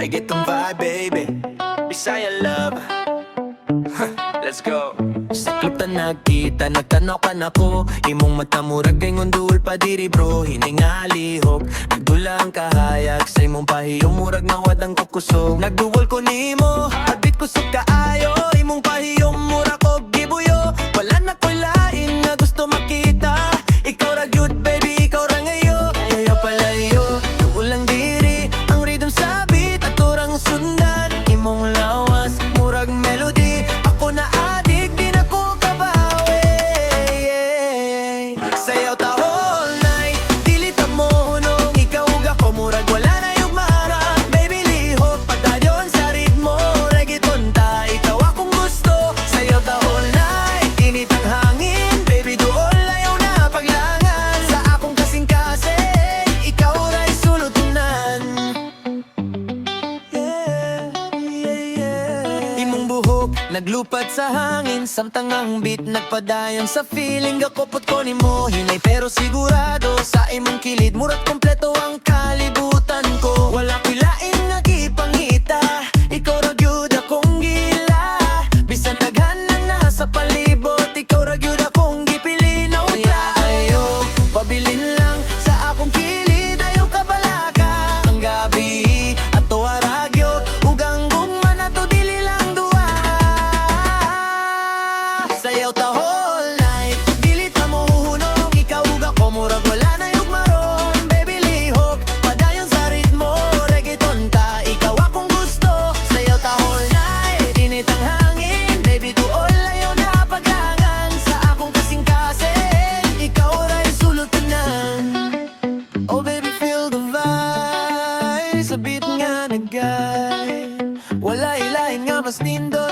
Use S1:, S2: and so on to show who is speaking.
S1: reggaeton vibe, baby. Bisaya love. Let's go. Sa club ta nagkita, nagtanaw ka na ko. Imong mata murag kay ngundul pa diri bro. Hiningalihok, nagdula ang kahayag. Sa imong pahiyong murag na wadang kukusog. Nagduwal ko nimo, habit ko sa kaayo. Imong pahiyong murag ko gibuyo. Wala na ko'y lain nga gusto makita. Ikaw ra gyud baby, ikaw ra ngayo. Ayaw palayo, ulang diri. Ang rhythm sa beat, aturang sundan. Imong lawas, murag melody. Ako na adik, di na ko kabawi. Sayaw ta all night, dili ta mo hunong. Ikaw ug ako, murag wala na yung marang. Baby lihok, padayon sa ritmo. Reggaeton ta, ikaw akong gusto. Sayaw ta all night, init ang hangin. Baby dool, ayaw na paglangan. Sa akong kasing-kasing, ikaw ra'y sulutunan. Imong buhok, naglupat sa hangin. Samtang ang beat, nagpadayon sa feeling. Gakopot ko nimo, hinay pero sigurado. Sa imong kilid, murat kompleto ang kalibutan ko. Wala ko'y lain nga gipangita. Ikaw ra gyud akong gila. Bisan daghan na nasa palibot, ikaw ra gyud akong gipili. No ayo, pabilin lang sa akong kilid. Ayaw ka balaka ang gabi. Ato aragyo, ugang gugma na to dili lang duwa. Sayaw ta all night, dili ta mo hunong. Ikaw ug ako, murag wala na yung maron. Baby lihok, padayon sa ritmo. Reggaeton ta, ikaw akong gusto. Sayaw ta all night, init ang hangin. Baby tuol, ayaw na paglangan. Sa akong kasing-kasing, ikaw ra'y sulutunan. Oh baby, feel the vibe. Sa beat nga nag-guide, wala ilahin nga mas nindot.